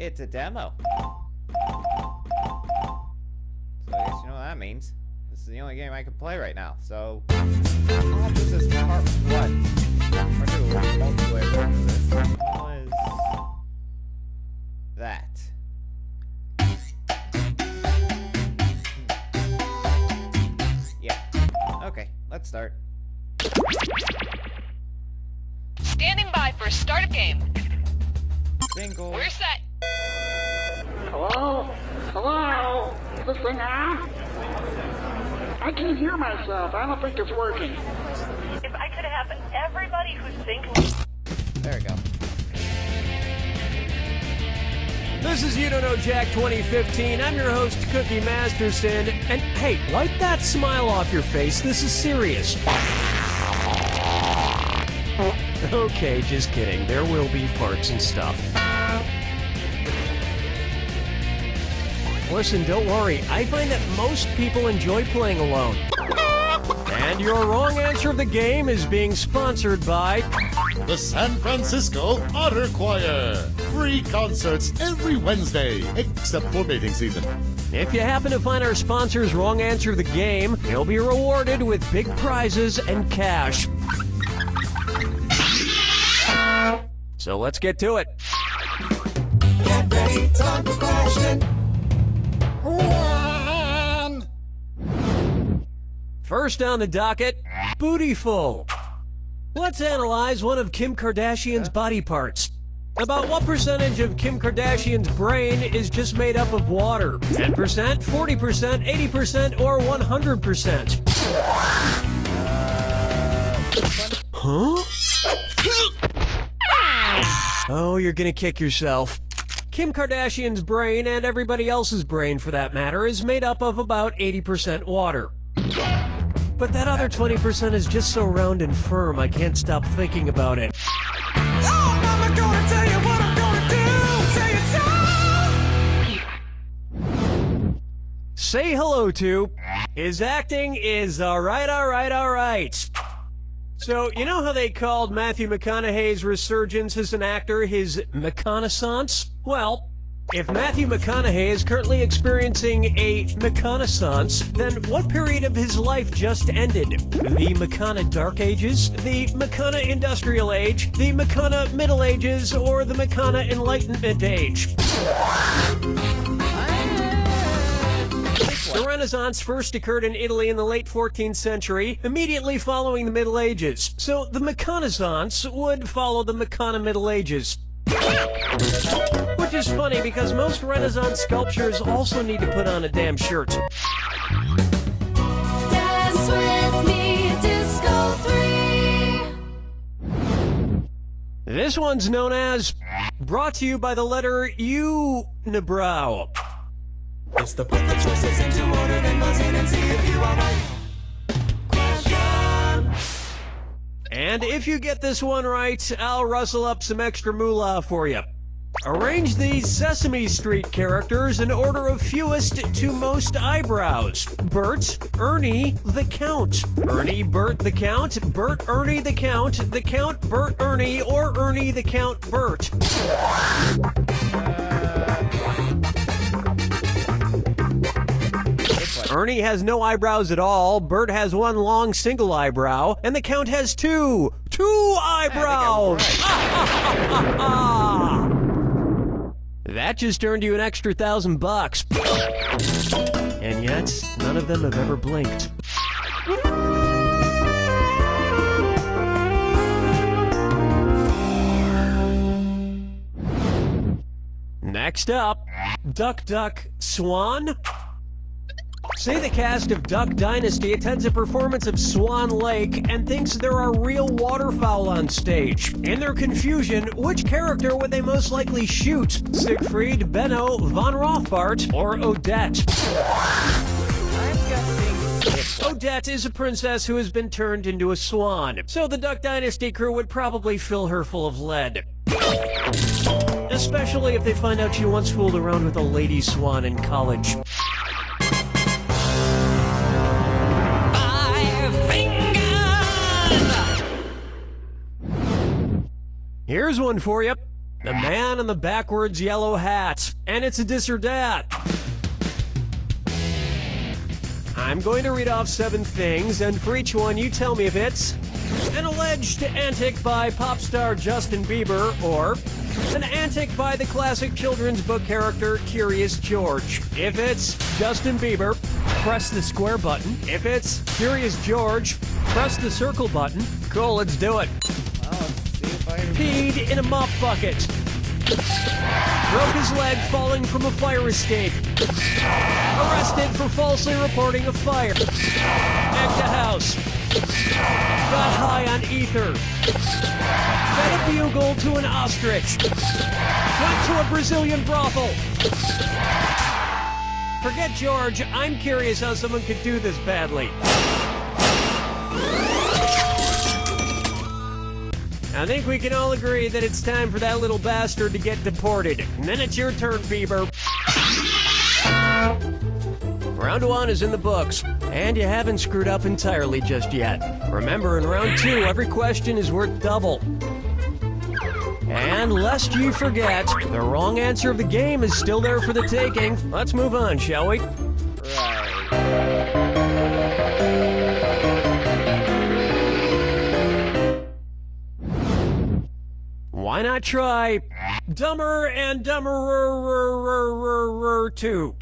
It's a demo. So I guess you know what that means. This is the only game I can play right now. So I'll have this as part 1. Or 2, multiplayer version of this. What is that? Yeah. Okay, let's start. Standing by for start of game. Single. We're set. Hello? Hello? Is this thing on? I can't hear myself. I don't think it's working. If I could have everybody who's thinking. There we go. This is You Don't Know Jack 2015. I'm your host, Cookie Masterson. And hey, wipe that smile off your face. This is serious. Okay, just kidding. There will be farts and stuff. Listen, don't worry. I find that most people enjoy playing alone. And your wrong answer of the game is being sponsored by The San Francisco Otter Choir. Free concerts every Wednesday, except for mating season. If you happen to find our sponsor's wrong answer of the game, you'll be rewarded with big prizes and cash. So let's get to it. Get ready, time for question 1. First on the docket, Bootyful. Let's analyze one of Kim Kardashian's body parts. About what percentage of Kim Kardashian's brain is just made up of water? 10%, 40%, 80%, or 100%? Huh? Oh, you're gonna kick yourself. Kim Kardashian's brain, and everybody else's brain for that matter, is made up of about 80% water. But that other 20% is just so round and firm, I can't stop thinking about it. Oh, Mama gonna tell you what I'm gonna do. Say it so. Say hello to his acting is alright. So, you know how they called Matthew McConaughey's resurgence as an actor his McConaissance? Well, if Matthew McConaughey is currently experiencing a McConaissance, then what period of his life just ended? The McCona Dark Ages? The McCona Industrial Age? The McCona Middle Ages? Or the McCona Enlightenment Age? The Renaissance first occurred in Italy in the late 14th century, immediately following the Middle Ages. So the McConaissance would follow the McCona Middle Ages. Which is funny because most Renaissance sculptures also need to put on a damn shirt. Dance with me, Disco 3. This one's known as brought to you by the letter Unibrow. It's the put the choices into order, then buzz in and see if you are right. Question. And if you get this one right, I'll rustle up some extra moolah for you. Arrange these Sesame Street characters in order of fewest to most eyebrows. Bert, Ernie, the Count. Ernie, Bert, the Count. Bert, Ernie, the Count. The Count, Bert, Ernie, or Ernie, the Count, Bert. Ernie has no eyebrows at all, Bert has one long single eyebrow, and the Count has two eyebrows! That just earned you an extra $1,000. And yet, none of them have ever blinked. Next up, Duck Duck Swan. Say the cast of Duck Dynasty attends a performance of Swan Lake and thinks there are real waterfowl on stage. In their confusion, which character would they most likely shoot? Siegfried, Benno, Von Rothbart, or Odette? I'm guessing Odette is a princess who has been turned into a swan, so the Duck Dynasty crew would probably fill her full of lead. Especially if they find out she once fooled around with a lady swan in college. Here's one for you. The man in the backwards yellow hat. And it's a dis or dat. I'm going to read off 7 things, and for each one, you tell me if it's an alleged antic by pop star Justin Bieber, or an antic by the classic children's book character Curious George. If it's Justin Bieber, press the square button. If it's Curious George, press the circle button. Cool, let's do it. Well, let's see if I can... Peed in a mop bucket. Broke his leg falling from a fire escape. Arrested for falsely reporting a fire. Egged a house. Got high on ether. Fed a bugle to an ostrich. Went to a Brazilian brothel. Forget George, I'm curious how someone could do this badly. I think we can all agree that it's time for that little bastard to get deported. And then it's your turn, Bieber. Round 1 is in the books, and you haven't screwed up entirely just yet. Remember, in round 2, every question is worth double. And lest you forget, the wrong answer of the game is still there for the taking. Let's move on, shall we? Why not try Dumber and Dumberer 2?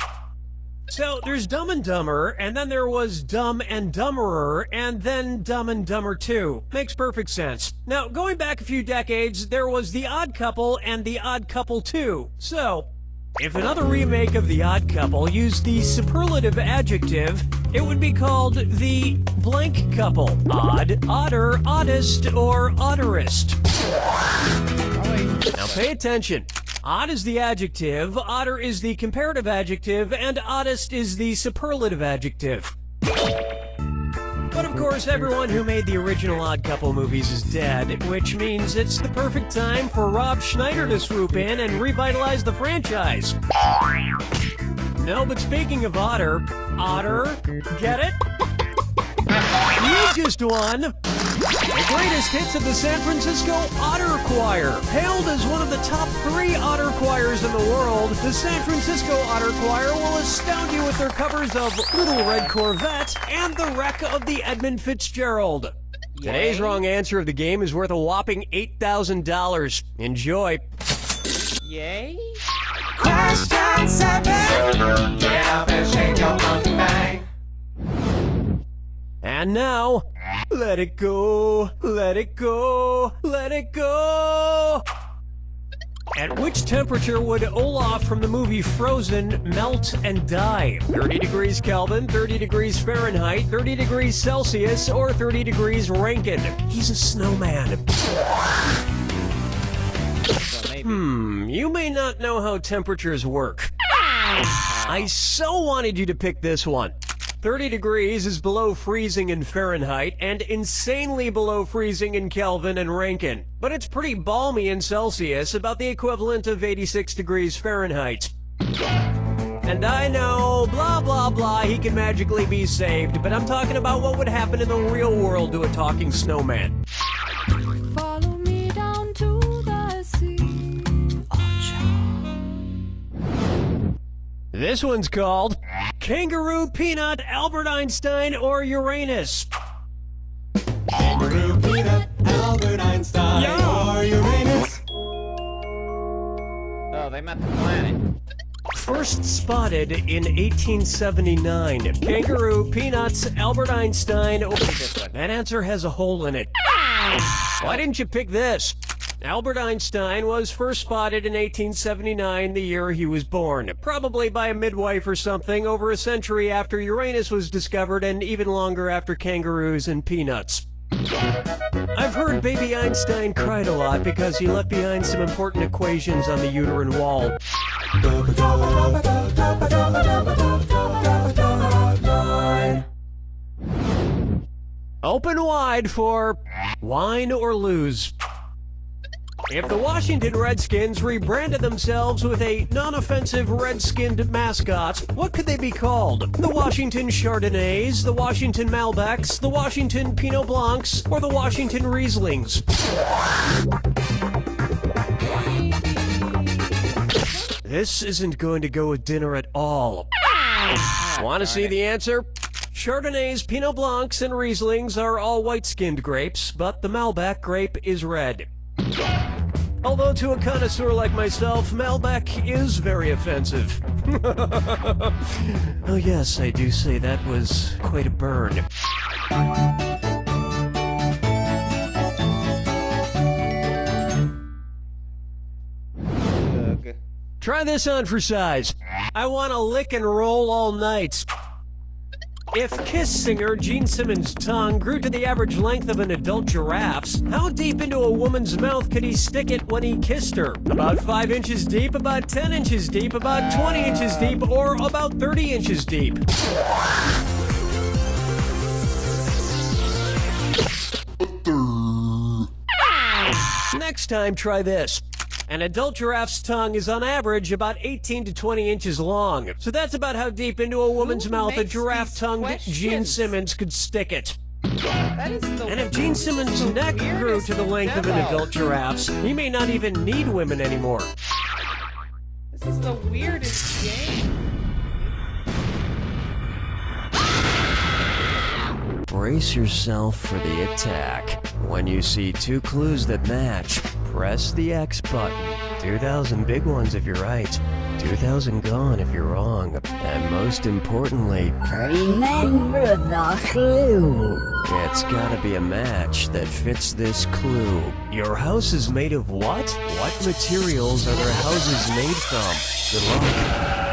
So there's Dumb and Dumber, and then there was Dumb and Dumberer, and then Dumb and Dumber 2. Makes perfect sense. Now, going back a few decades, there was The Odd Couple and The Odd Couple 2. So, if another remake of The Odd Couple used the superlative adjective, it would be called The Blank Couple. Odd, odder, oddest, or odderest. Now pay attention. Odd is the adjective, odder is the comparative adjective, and oddest is the superlative adjective. But of course, everyone who made the original Odd Couple movies is dead, which means it's the perfect time for Rob Schneider to swoop in and revitalize the franchise. No, but speaking of otter, get it? You just won the greatest hits of the San Francisco Otter Choir. Hailed as one of the top 3 otter choirs in the world, the San Francisco Otter Choir will astound you with their covers of Little Red Corvette and The Wreck of the Edmund Fitzgerald. Today's wrong answer of the game is worth a whopping $8,000. Enjoy. Yay? Question 7. Get up and shake your monkey bang. And now, let it go, let it go, let it go. At which temperature would Olaf from the movie Frozen melt and die? 30 degrees Kelvin, 30 degrees Fahrenheit, 30 degrees Celsius, or 30 degrees Rankine? He's a snowman. So maybe. You may not know how temperatures work. I so wanted you to pick this one. 30 degrees is below freezing in Fahrenheit and insanely below freezing in Kelvin and Rankine. But it's pretty balmy in Celsius, about the equivalent of 86 degrees Fahrenheit. And I know, blah blah blah, he can magically be saved, but I'm talking about what would happen in the real world to a talking snowman. Follow me down to the sea. This one's called Kangaroo, Peanut, Albert Einstein, or Uranus. Kangaroo, peanut, Albert Einstein, or Uranus. Oh, they met the planet. First spotted in 1879. Kangaroo, Peanuts, Albert Einstein, or... That answer has a hole in it. Why didn't you pick this? Albert Einstein was first spotted in 1879, the year he was born. Probably by a midwife or something, over a century after Uranus was discovered and even longer after kangaroos and peanuts. I've heard baby Einstein cried a lot because he left behind some important equations on the uterine wall. Open wide for wine or lose. If the Washington Redskins rebranded themselves with a non-offensive red-skinned mascot, what could they be called? The Washington Chardonnays, the Washington Malbecs, the Washington Pinot Blancs, or the Washington Rieslings? This isn't going to go with dinner at all. Want to see the answer? Chardonnays, Pinot Blancs, and Rieslings are all white-skinned grapes, but the Malbec grape is red. Although to a connoisseur like myself, Malbec is very offensive. Oh yes, I do say that was quite a burn. Ugh. Try this on for size. I want to lick and roll all night. If Kiss singer Gene Simmons' tongue grew to the average length of an adult giraffe's, how deep into a woman's mouth could he stick it when he kissed her? About 5 inches deep, about 10 inches deep, about 20 inches deep, or about 30 inches deep? Next time, try this. An adult giraffe's tongue is on average about 18 to 20 inches long. So that's about how deep into a woman's mouth a makes giraffe-tongued these Gene questions? Simmons could stick it. That is the And if Gene Simmons' neck grew to the length of an adult giraffe's, he may not even need women anymore. This is the weirdest game. Brace yourself for the attack. When you see 2 clues that match, press the X button. 2,000 big ones if you're right, 2,000 gone if you're wrong. And most importantly, Remember the clue. it's gotta be a match that fits this clue. Your house is made of what? What materials are their houses made from? Good luck.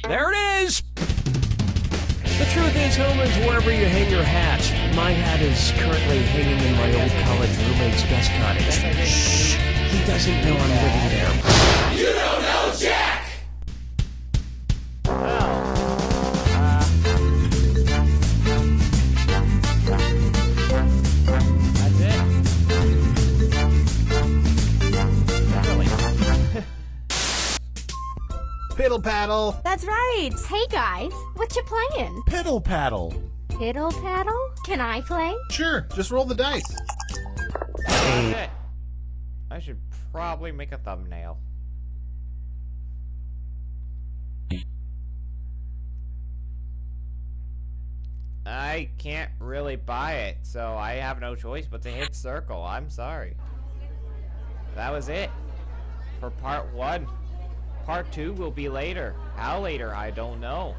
There it is! The truth is, home is wherever you hang your hat. My hat is currently hanging in my old college roommate's guest cottage. Shh! He doesn't know I'm living there. You don't know Jack! That's it. Really? Piddle paddle. That's right. Hey guys, what you playing? Piddle paddle. Piddle paddle? Can I play? Sure, just roll the dice. Shit. I should probably make a thumbnail. I can't really buy it, so I have no choice but to hit circle. I'm sorry. That was it for part 1. Part 2 will be later. How later, I don't know.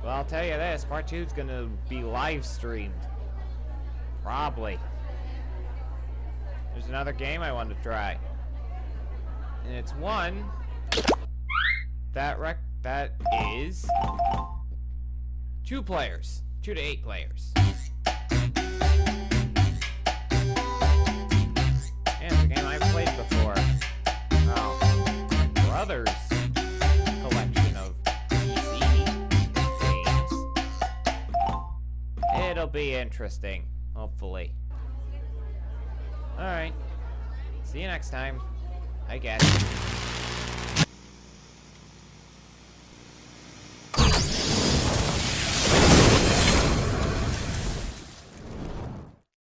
Well, I'll tell you this, part 2 is gonna be live streamed. Probably. there's another game I want to try. And it's one that is 2 players. 2 to 8 players. Yeah, it's a game I've played before. Oh, Brothers collection of PC games. It'll be interesting, hopefully. Alright. See you next time, I guess.